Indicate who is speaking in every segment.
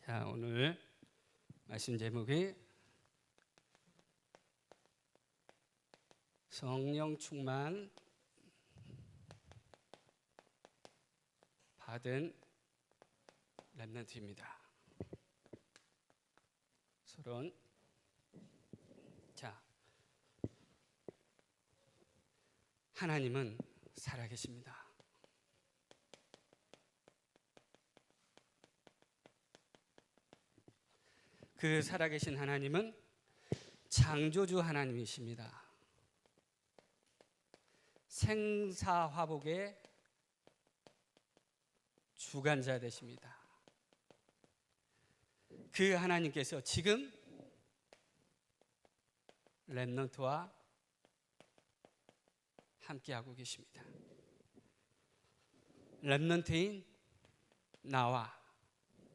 Speaker 1: 자, 오늘 말씀 제목이 성령 충만 받은 렘넌트입니다. 서론. 자, 하나님은 살아계십니다. 그 살아계신 하나님은 창조주 하나님이십니다. 생사화복의 주관자 되십니다. 그 하나님께서 지금 렘넌트와 함께하고 계십니다. 렘넌트인 나와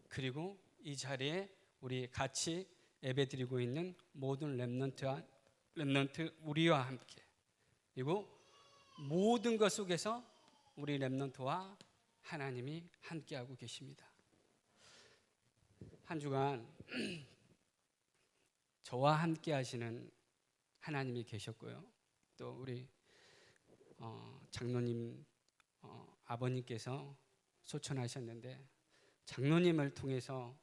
Speaker 1: 그리고 이 자리에 우리 같이 예배드리고 있는 모든 렘넌트 우리와 함께, 그리고 모든 것 속에서 우리 렘넌트와 하나님이 함께하고 계십니다. 한 주간 저와 함께 하시는 하나님이 계셨고요, 또 우리 장로님 아버님께서 소천하셨는데 장로님을 통해서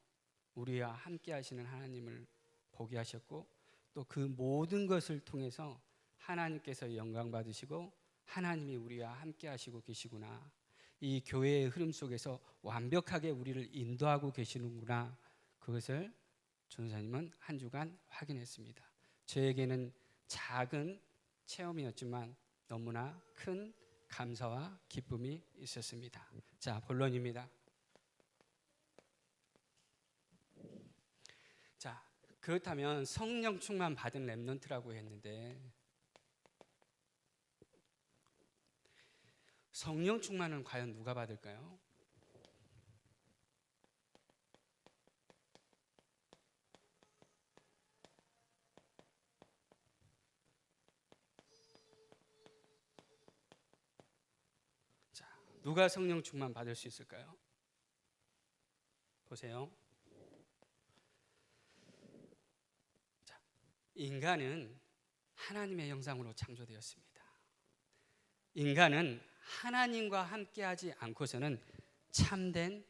Speaker 1: 우리와 함께 하시는 하나님을 보게 하셨고, 또 그 모든 것을 통해서 하나님께서 영광 받으시고 하나님이 우리와 함께 하시고 계시구나, 이 교회의 흐름 속에서 완벽하게 우리를 인도하고 계시는구나, 그것을 전사님은 한 주간 확인했습니다. 저에게는 작은 체험이었지만 너무나 큰 감사와 기쁨이 있었습니다. 자, 본론입니다. 자, 그렇다면 성령 충만 받은 렘넌트라고 했는데, 성령 충만은 과연 누가 받을까요? 자, 누가 성령 충만 받을 수 있을까요? 보세요. 자, 인간은 하나님의 형상으로 창조되었습니다. 인간은 하나님과 함께하지 않고서는 참된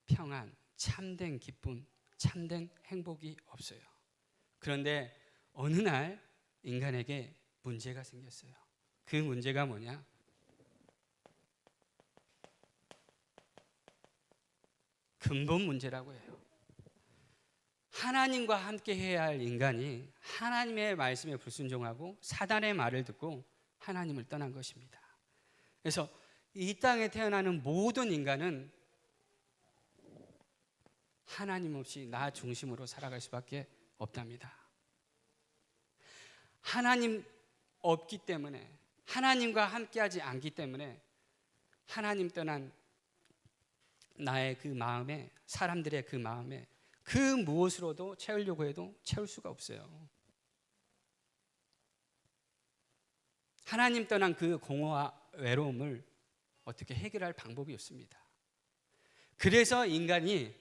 Speaker 1: 평안, 참된 기쁨, 참된 행복이 없어요. 그런데 어느 날 인간에게 문제가 생겼어요. 그 문제가 뭐냐? 근본 문제라고 해요. 하나님과 함께 해야 할 인간이 하나님의 말씀에 불순종하고 사단의 말을 듣고 하나님을 떠난 것입니다. 그래서 이 땅에 태어나는 모든 인간은 하나님 없이 나 중심으로 살아갈 수밖에 없답니다. 하나님 없기 때문에, 하나님과 함께하지 않기 때문에 하나님 떠난 나의 그 마음에, 사람들의 그 마음에 그 무엇으로도 채우려고 해도 채울 수가 없어요. 하나님 떠난 그 공허와 외로움을 어떻게 해결할 방법이 없습니다. 그래서 인간이,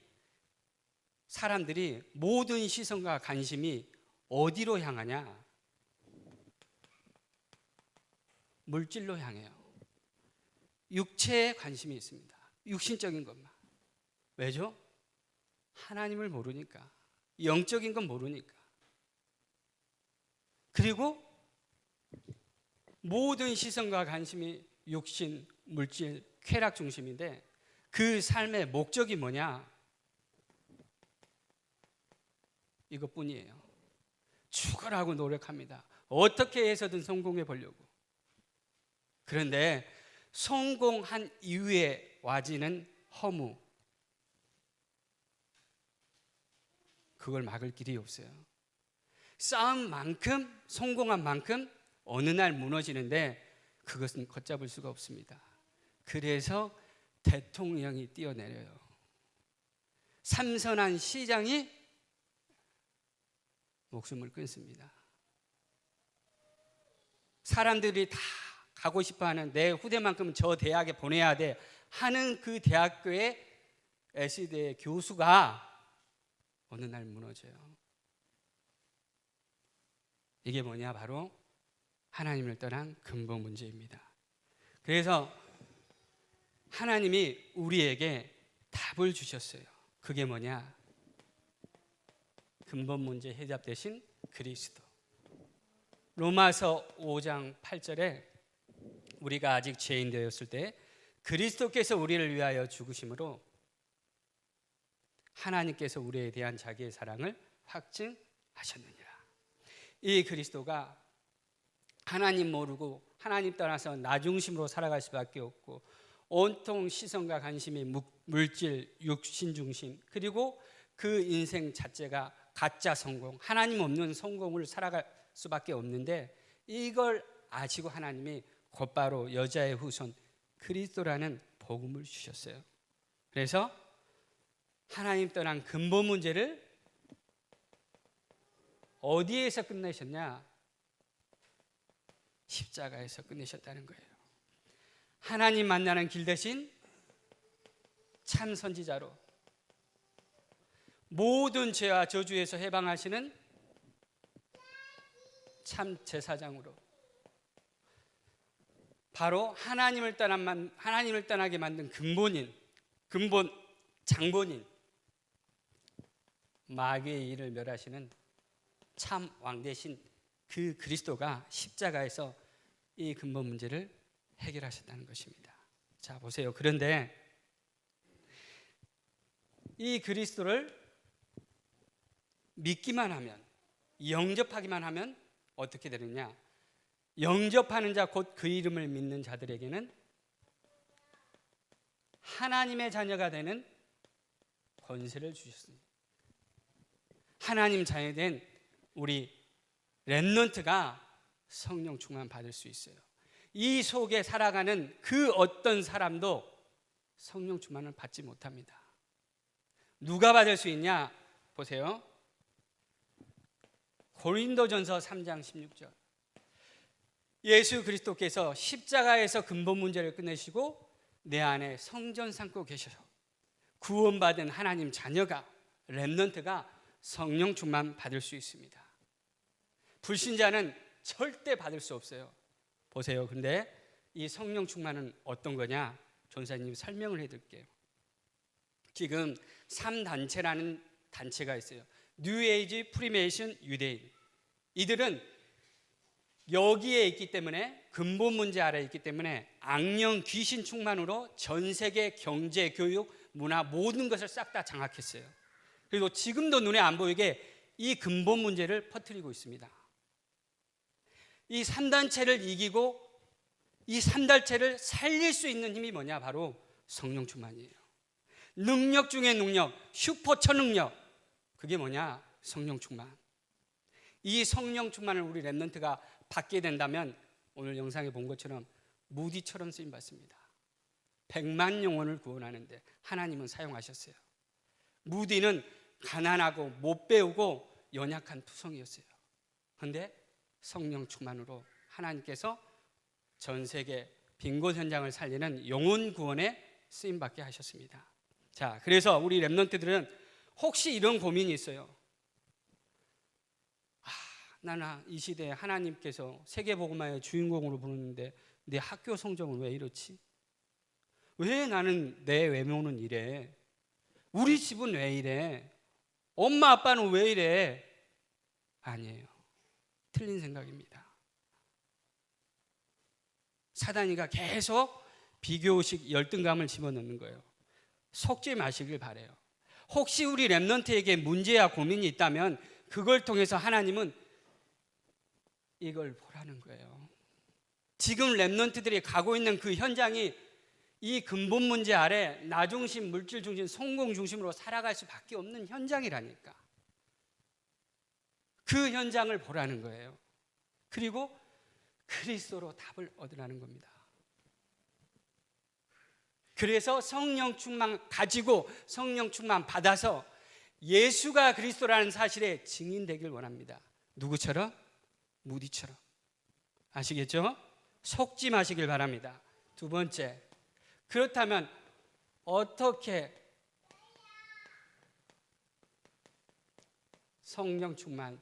Speaker 1: 사람들이 모든 시선과 관심이 어디로 향하냐? 물질로 향해요. 육체에 관심이 있습니다. 육신적인 것만. 왜죠? 하나님을 모르니까, 영적인 건 모르니까. 그리고 모든 시선과 관심이 육신, 물질, 쾌락 중심인데 그 삶의 목적이 뭐냐? 이것뿐이에요. 죽으라고 노력합니다. 어떻게 해서든 성공해 보려고. 그런데 성공한 이후에 와지는 허무, 그걸 막을 길이 없어요. 쌓은 만큼, 성공한 만큼 어느 날 무너지는데 그것은 걷잡을 수가 없습니다. 그래서 대통령이 뛰어내려요. 삼선한 시장이 목숨을 끊습니다. 사람들이 다 가고 싶어하는, 내 후대만큼은 저 대학에 보내야 돼 하는 그 대학교의 S대의 교수가 어느 날 무너져요. 이게 뭐냐? 바로 하나님을 떠난 근본 문제입니다. 그래서 하나님이 우리에게 답을 주셨어요. 그게 뭐냐? 근본 문제 해답 대신 그리스도. 로마서 5장 8절에 우리가 아직 죄인 되었을 때 그리스도께서 우리를 위하여 죽으심으로 하나님께서 우리에 대한 자기의 사랑을 확증하셨느니라. 이 그리스도가 하나님 모르고 하나님 떠나서 나 중심으로 살아갈 수밖에 없고 온통 시선과 관심이 물질, 육신 중심, 그리고 그 인생 자체가 가짜 성공, 하나님 없는 성공을 살아갈 수밖에 없는데, 이걸 아시고 하나님이 곧바로 여자의 후손 그리스도라는 복음을 주셨어요. 그래서 하나님 떠난 근본 문제를 어디에서 끝내셨냐? 십자가에서 끝내셨다는 거예요. 하나님 만나는 길 대신 참 선지자로, 모든 죄와 저주에서 해방하시는 참 제사장으로, 바로 하나님을 떠나게 만든 근본 장본인, 마귀의 일을 멸하시는 참 왕 대신 그 그리스도가 십자가에서 이 근본 문제를 해결하셨다는 것입니다. 자, 보세요. 그런데 이 그리스도를 믿기만 하면, 영접하기만 하면 어떻게 되느냐? 영접하는 자, 곧 그 이름을 믿는 자들에게는 하나님의 자녀가 되는 권세를 주셨습니다. 하나님 자녀된 우리 렘넌트가 성령 충만 받을 수 있어요. 이 속에 살아가는 그 어떤 사람도 성령 충만을 받지 못합니다. 누가 받을 수 있냐? 보세요. 고린도전서 3장 16절. 예수 그리스도께서 십자가에서 근본 문제를 끝내시고 내 안에 성전 삼고 계셔서 구원받은 하나님 자녀가, 렘넌트가 성령 충만 받을 수 있습니다. 불신자는 절대 받을 수 없어요. 보세요. 근데 이 성령 충만은 어떤 거냐? 전사님 설명을 해드릴게요. 지금 3단체라는 단체가 있어요. 뉴에이지, 프리메이션, 유대인. 이들은 여기에 있기 때문에, 근본 문제 아래에 있기 때문에 악령 귀신 충만으로 전 세계 경제, 교육, 문화 모든 것을 싹 다 장악했어요. 그리고 지금도 눈에 안 보이게 이 근본 문제를 퍼뜨리고 있습니다. 이 3단체를 이기고 이 3단체를 살릴 수 있는 힘이 뭐냐? 바로 성령 충만이에요. 능력 중에 능력, 슈퍼 초능력. 그게 뭐냐? 성령 충만. 이 성령 충만을 우리 렘넌트가 받게 된다면 오늘 영상에 본 것처럼 무디처럼 쓰임 받습니다. 100만 영혼을 구원하는데 하나님은 사용하셨어요. 무디는 가난하고 못 배우고 연약한 투성이었어요. 그런데 성령 충만으로 하나님께서 전 세계 빈곤 현장을 살리는 영혼 구원에 쓰임 받게 하셨습니다. 자, 그래서 우리 렘넌트들은 혹시 이런 고민이 있어요. 나는 이 시대에 하나님께서 세계복음화의 주인공으로 부르는데 내 학교 성적은 왜 이렇지? 왜 나는 내 외모는 이래? 우리 집은 왜 이래? 엄마 아빠는 왜 이래? 아니에요. 틀린 생각입니다. 사단이가 계속 비교식 열등감을 집어넣는 거예요. 속지 마시길 바라요. 혹시 우리 렘넌트에게 문제야 고민이 있다면 그걸 통해서 하나님은 이걸 보라는 거예요. 지금 렘넌트들이 가고 있는 그 현장이 이 근본 문제 아래 나 중심, 물질 중심, 성공 중심으로 살아갈 수밖에 없는 현장이라니까. 그 현장을 보라는 거예요. 그리고 그리스도로 답을 얻으라는 겁니다. 그래서 성령 충만 가지고 성령 충만 받아서 예수가 그리스도라는 사실에 증인되길 원합니다. 누구처럼? 무디처럼. 아시겠죠? 속지 마시길 바랍니다. 두 번째, 그렇다면 어떻게 성령 충만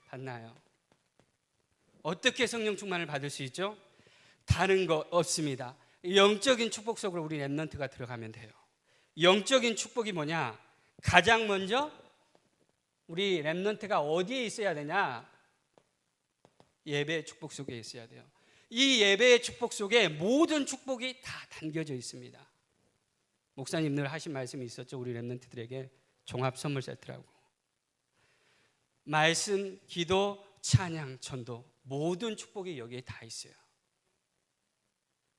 Speaker 1: 받나요? 어떻게 성령 충만을 받을 수 있죠? 다른 거 없습니다. 영적인 축복 속으로 우리 렘넌트가 들어가면 돼요. 영적인 축복이 뭐냐? 가장 먼저 우리 렘넌트가 어디에 있어야 되냐? 예배의 축복 속에 있어야 돼요. 이 예배의 축복 속에 모든 축복이 다 담겨져 있습니다. 목사님 늘 하신 말씀이 있었죠. 우리 렘넌트들에게 종합 선물 세트라고. 말씀, 기도, 찬양, 전도 모든 축복이 여기에 다 있어요.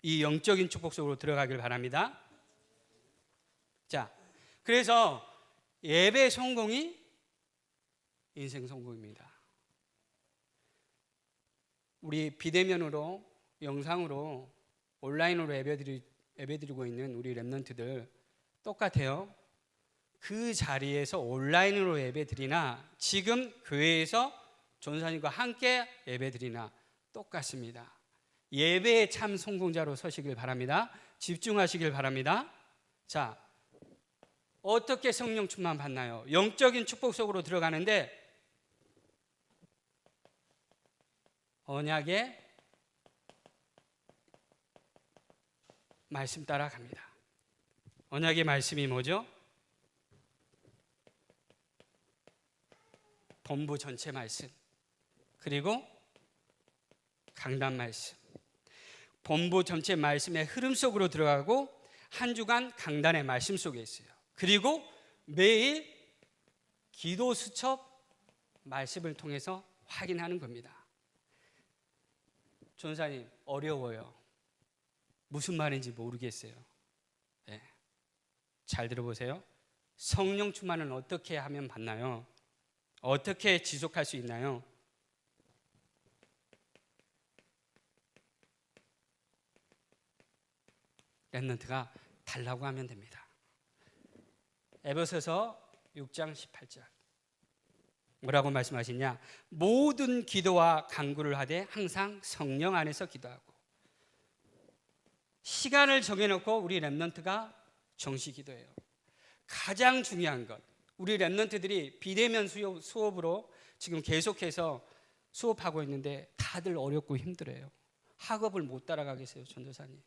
Speaker 1: 이 영적인 축복 속으로 들어가길 바랍니다. 자, 그래서 예배 성공이 인생 성공입니다. 우리 비대면으로, 영상으로, 온라인으로 예배드리고 있는 우리 렘넌트들 똑같아요. 그 자리에서 온라인으로 예배드리나 지금 교회에서 전사님과 함께 예배드리나 똑같습니다. 예배의 참 성공자로 서시길 바랍니다. 집중하시길 바랍니다. 자, 어떻게 성령 충만 받나요? 영적인 축복 속으로 들어가는데 언약의 말씀 따라갑니다. 언약의 말씀이 뭐죠? 본부 전체 말씀, 그리고 강단 말씀. 본부 전체 말씀의 흐름 속으로 들어가고 한 주간 강단의 말씀 속에 있어요. 그리고 매일 기도 수첩 말씀을 통해서 확인하는 겁니다. 전사님, 어려워요. 무슨 말인지 모르겠어요. 네. 잘 들어보세요. 성령 충만은 어떻게 하면 받나요? 어떻게 지속할 수 있나요? 렘넌트가 달라고 하면 됩니다. 에베소서 6장 18절 뭐라고 말씀하시냐? 모든 기도와 간구를 하되 항상 성령 안에서 기도하고. 시간을 정해놓고 우리 렘넌트가 정시 기도해요. 가장 중요한 것, 우리 렘넌트들이 비대면 수업으로 지금 계속해서 수업하고 있는데 다들 어렵고 힘들어요. 학업을 못 따라가겠어요, 전도사님.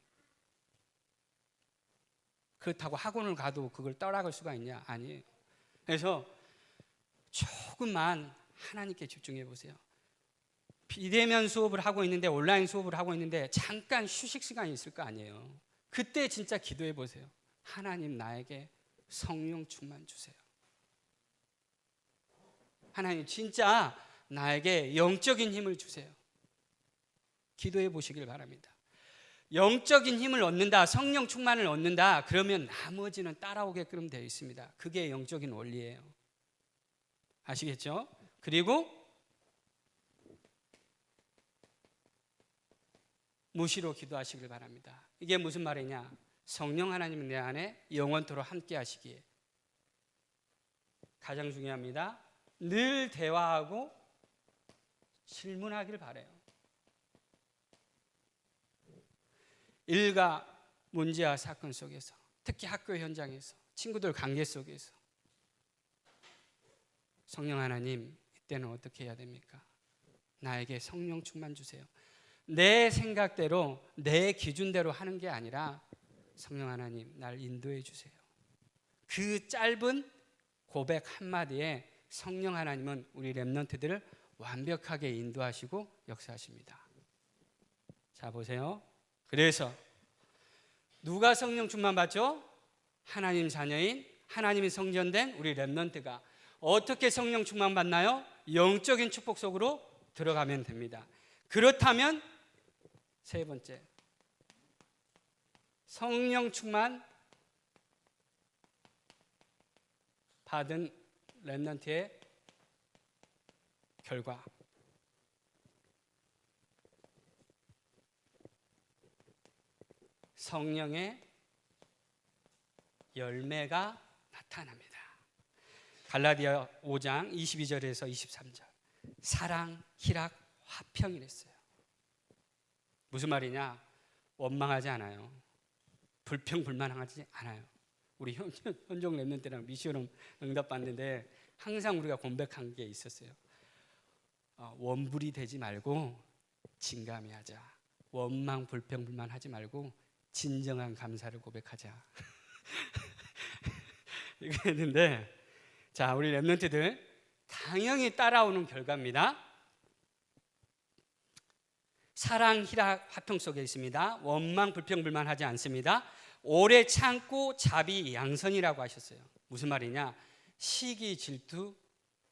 Speaker 1: 그렇다고 학원을 가도 그걸 따라갈 수가 있냐? 아니에요. 그래서 조금만 하나님께 집중해 보세요. 비대면 수업을 하고 있는데, 온라인 수업을 하고 있는데 잠깐 휴식 시간이 있을 거 아니에요. 그때 진짜 기도해 보세요. 하나님, 나에게 성령 충만 주세요. 하나님, 진짜 나에게 영적인 힘을 주세요. 기도해 보시길 바랍니다. 영적인 힘을 얻는다, 성령 충만을 얻는다, 그러면 나머지는 따라오게끔 되어 있습니다. 그게 영적인 원리예요. 아시겠죠? 그리고 무시로 기도하시길 바랍니다. 이게 무슨 말이냐? 성령 하나님은 내 안에 영원토록 함께 하시기에. 가장 중요합니다. 늘 대화하고 질문하길 바라요. 일과 문제와 사건 속에서, 특히 학교 현장에서, 친구들 관계 속에서 성령 하나님, 이때는 어떻게 해야 됩니까? 나에게 성령 충만 주세요. 내 생각대로, 내 기준대로 하는 게 아니라 성령 하나님, 날 인도해 주세요. 그 짧은 고백 한마디에 성령 하나님은 우리 렘넌트들을 완벽하게 인도하시고 역사하십니다. 자, 보세요. 그래서 누가 성령 충만 받죠? 하나님 자녀인, 하나님이 성전된 우리 렘넌트가 어떻게 성령 충만 받나요? 영적인 축복 속으로 들어가면 됩니다. 그렇다면 세 번째, 성령 충만 받은 렘넌트의 결과, 성령의 열매가 나타납니다. 갈라디아 5장 22절에서 23절. 사랑, 희락, 화평이랬어요. 무슨 말이냐? 원망하지 않아요. 불평불만하지 않아요. 우리 현종 랩런트랑 미션홈 응답 받는데 항상 우리가 고백한 게 있었어요. 원불이 되지 말고 진감이하자. 원망 불평 불만하지 말고 진정한 감사를 고백하자. 이거 했는데, 자, 우리 랩런트들 당연히 따라오는 결과입니다. 사랑 희락 화평 속에 있습니다. 원망 불평 불만하지 않습니다. 오래 참고 자비 양선이라고 하셨어요. 무슨 말이냐? 시기 질투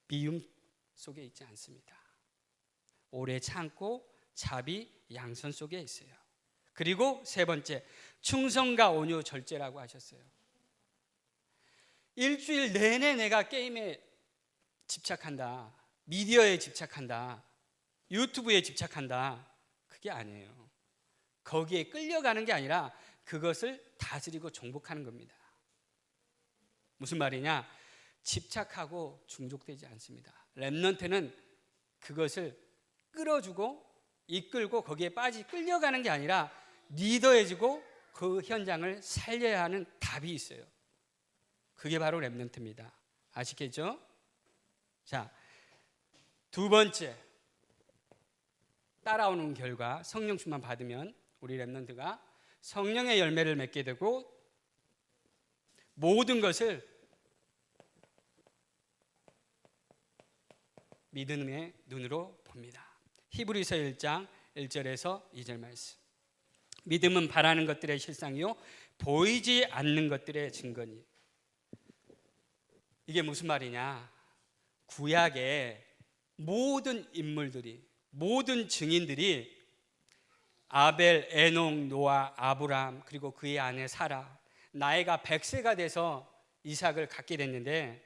Speaker 1: 미움 속에 있지 않습니다. 오래 참고 자비 양선 속에 있어요. 그리고 세 번째, 충성과 온유 절제라고 하셨어요. 일주일 내내 내가 게임에 집착한다, 미디어에 집착한다, 유튜브에 집착한다, 그게 아니에요. 거기에 끌려가는 게 아니라 그것을 다스리고 정복하는 겁니다. 무슨 말이냐? 집착하고 중독되지 않습니다. 렘넌트는 그것을 끌어주고 이끌고 거기에 끌려가는 게 아니라 리더해지고 그 현장을 살려야 하는 답이 있어요. 그게 바로 렘넌트입니다. 아시겠죠? 자, 두 번째, 따라오는 결과 성령 충만 받으면 우리 렘넌트가 성령의 열매를 맺게 되고 모든 것을 믿음의 눈으로 봅니다. 히브리서 1장 1절에서 2절 말씀. 믿음은 바라는 것들의 실상이요 보이지 않는 것들의 증거니. 이게 무슨 말이냐? 구약의 모든 인물들이, 모든 증인들이 아벨, 에녹, 노아, 아브라함, 그리고 그의 아내 사라, 나이가 100세가 돼서 이삭을 갖게 됐는데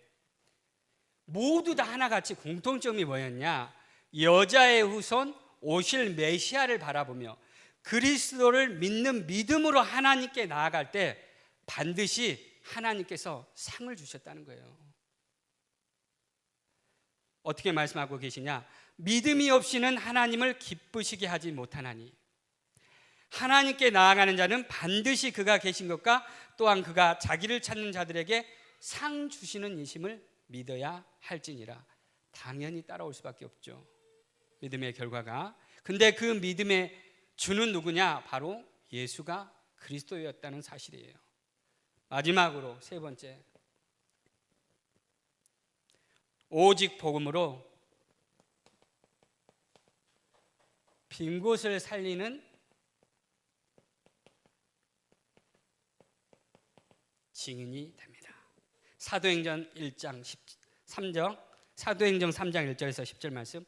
Speaker 1: 모두 다 하나같이 공통점이 뭐였냐? 여자의 후손 오실 메시아를 바라보며 그리스도를 믿는 믿음으로 하나님께 나아갈 때 반드시 하나님께서 상을 주셨다는 거예요. 어떻게 말씀하고 계시냐? 믿음이 없이는 하나님을 기쁘시게 하지 못하나니 하나님께 나아가는 자는 반드시 그가 계신 것과 또한 그가 자기를 찾는 자들에게 상 주시는 이심을 믿어야 할지니라. 당연히 따라올 수밖에 없죠, 믿음의 결과가. 근데 그 믿음의 주는 누구냐? 바로 예수가 그리스도였다는 사실이에요. 마지막으로 세 번째, 오직 복음으로 빈 곳을 살리는 증인이 됩니다. 사도행전 1장 3절, 사도행전 3장 1절에서 10절 말씀.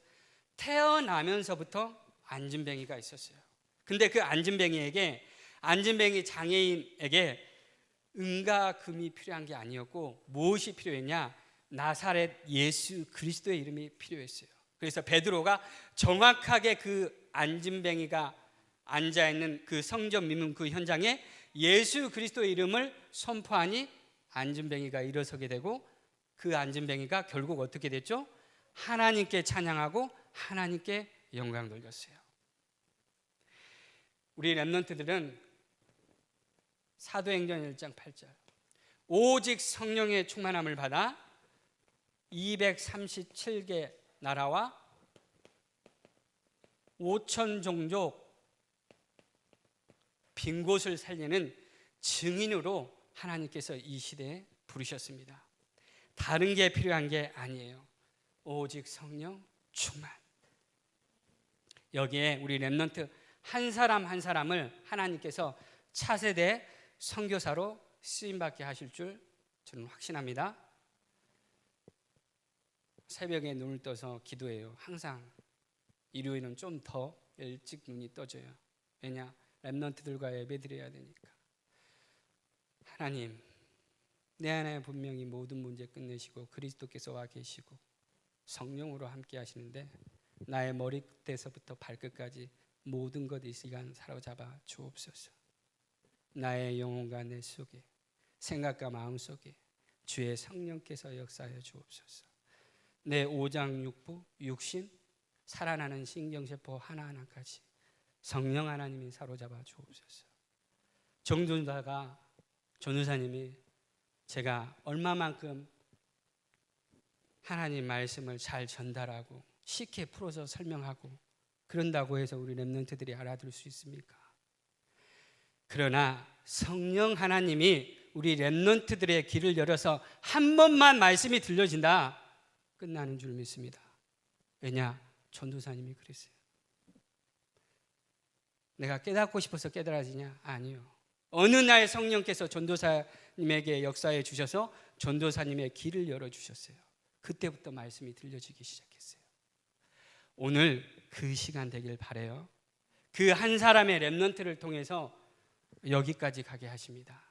Speaker 1: 태어나면서부터 안진뱅이가 있었어요. 근데 그 안진뱅이 장애인에게 은과 금이 필요한 게 아니었고 무엇이 필요했냐? 나사렛 예수 그리스도의 이름이 필요했어요. 그래서 베드로가 정확하게 그 안진뱅이가 앉아있는 그 성전 미문 그 현장에 예수 그리스도의 이름을 선포하니 안진뱅이가 일어서게 되고 그 안진뱅이가 결국 어떻게 됐죠? 하나님께 찬양하고 하나님께 영광 돌렸어요. 우리 렘넌트들은 사도행전 1장 8절 오직 성령의 충만함을 받아 237개 나라와 5천 종족 빈 곳을 살리는 증인으로 하나님께서 이 시대에 부르셨습니다. 다른 게 필요한 게 아니에요. 오직 성령 충만. 여기에 우리 렘넌트 한 사람 한 사람을 하나님께서 차세대 선교사로 쓰임받게 하실 줄 저는 확신합니다. 새벽에 눈을 떠서 기도해요. 항상 일요일은 좀 더 일찍 눈이 떠져요. 왜냐? 렘넌트들과 예배드려야 되니까. 하나님, 내 안에 분명히 모든 문제 끝내시고 그리스도께서 와 계시고 성령으로 함께 하시는데 나의 머리끝에서부터 발끝까지 모든 것 이 시간 사로잡아 주옵소서. 나의 영혼과 내 속에 생각과 마음 속에 주의 성령께서 역사하여 주옵소서. 내 오장육부 육신 살아나는 신경세포 하나하나까지 성령 하나님이 사로잡아 주옵소서. 전도사님이 제가 얼마만큼 하나님 말씀을 잘 전달하고 쉽게 풀어서 설명하고 그런다고 해서 우리 렘넌트들이 알아들을 수 있습니까? 그러나 성령 하나님이 우리 렘넌트들의 귀를 열어서 한 번만 말씀이 들려진다 끝나는 줄 믿습니다. 왜냐? 전도사님이 그랬어요. 내가 깨닫고 싶어서 깨달아지냐? 아니요. 어느 날 성령께서 전도사님에게 역사해 주셔서 전도사님의 귀를 열어주셨어요. 그때부터 말씀이 들려지기 시작했어요. 오늘 그 시간 되길 바라요. 그 한 사람의 렘넌트를 통해서 여기까지 가게 하십니다.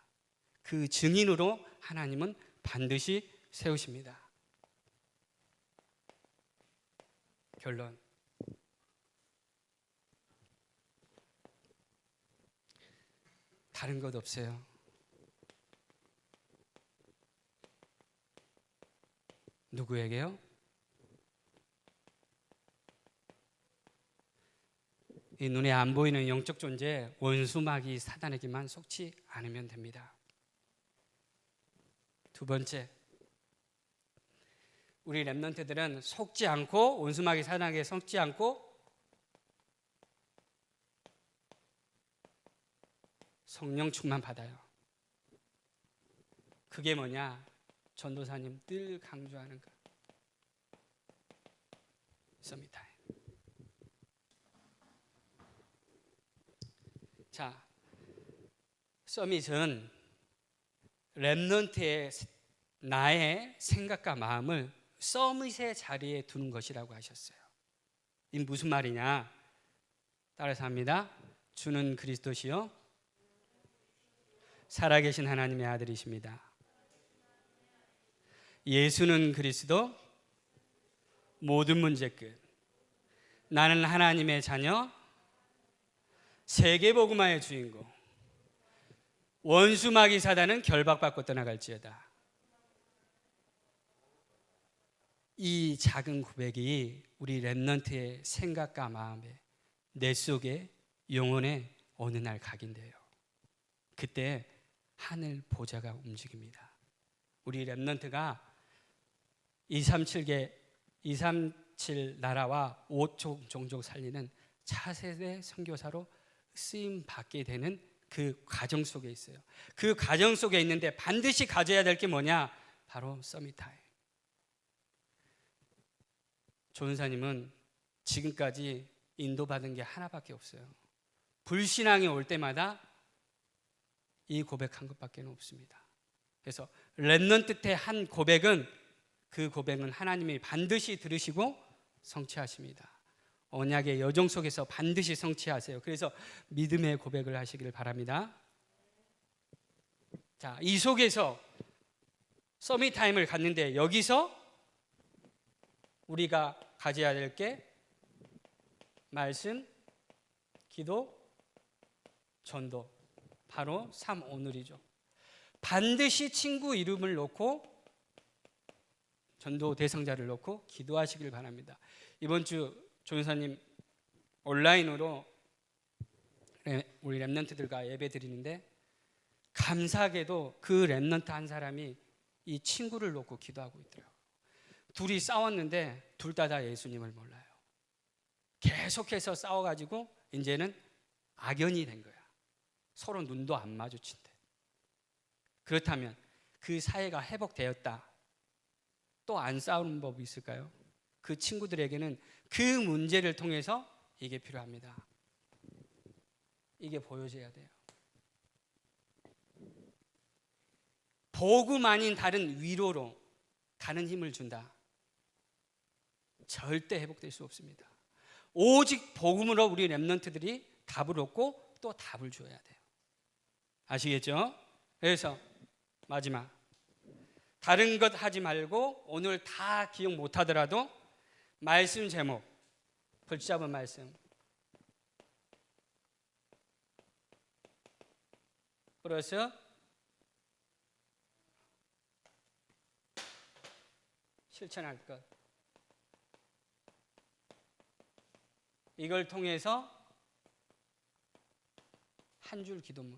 Speaker 1: 그 증인으로 하나님은 반드시 세우십니다. 결론. 다른 것 없어요. 누구에게요? 이 눈에 안 보이는 영적 존재 원수마귀 사단에게만 속지 않으면 됩니다. 두 번째, 우리 렘넌트들은 속지 않고 원수마귀 사단에게 속지 않고 성령 충만 받아요. 그게 뭐냐? 전도사님 늘 강조하는 것. 썸이타임. 자, 서밋은 렘넌트의 나의 생각과 마음을 서밋의 자리에 두는 것이라고 하셨어요. 이 무슨 말이냐? 따라서 합니다. 주는 그리스도시요 살아계신 하나님의 아들이십니다. 예수는 그리스도, 모든 문제 끝. 나는 하나님의 자녀, 세계복음화의 주인공. 원수마귀 사단은 결박받고 떠나갈지어다. 이 작은 고백이 우리 렘넌트의 생각과 마음에 내 속에 영혼에 어느 날 각인돼요. 그때 하늘 보좌가 움직입니다. 우리 렘넌트가 237 나라와 5종 종족 살리는 차세대 선교사로 쓰임 받게 되는 그 과정 속에 있어요. 그 과정 속에 있는데 반드시 가져야 될 게 뭐냐? 바로 서밋타임. 조은사님은 지금까지 인도받은 게 하나밖에 없어요. 불신앙이 올 때마다 이 고백한 것밖에 없습니다. 그래서 렘넌트 때 한 고백은 그 고백은 하나님이 반드시 들으시고 성취하십니다. 언약의 여정 속에서 반드시 성취하세요. 그래서 믿음의 고백을 하시길 바랍니다. 자, 이 속에서 서밋 타임을 갖는데 여기서 우리가 가져야 될 게 말씀, 기도, 전도. 바로 3오늘이죠. 반드시 친구 이름을 놓고 전도 대상자를 놓고 기도하시길 바랍니다. 이번 주 조연사님 온라인으로 우리 렘넌트들과 예배 드리는데 감사하게도 그 렘넌트 한 사람이 이 친구를 놓고 기도하고 있더라고요. 둘이 싸웠는데 둘 다 예수님을 몰라요. 계속해서 싸워가지고 이제는 악연이 된 거야. 서로 눈도 안 마주친대. 그렇다면 그 사이가 회복되었다. 또 안 싸우는 법이 있을까요? 그 친구들에게는 그 문제를 통해서 이게 필요합니다. 이게 보여져야 돼요. 복음 아닌 다른 위로로 다른 힘을 준다. 절대 회복될 수 없습니다. 오직 복음으로 우리 렘넌트들이 답을 얻고 또 답을 줘야 돼요. 아시겠죠? 그래서 마지막, 다른 것 하지 말고 오늘 다 기억 못하더라도 말씀 제목, 붙잡은 말씀 그래서 실천할 것, 이걸 통해서 한 줄 기도문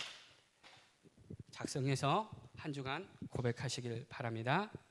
Speaker 1: 작성해서 한 주간 고백하시길 바랍니다.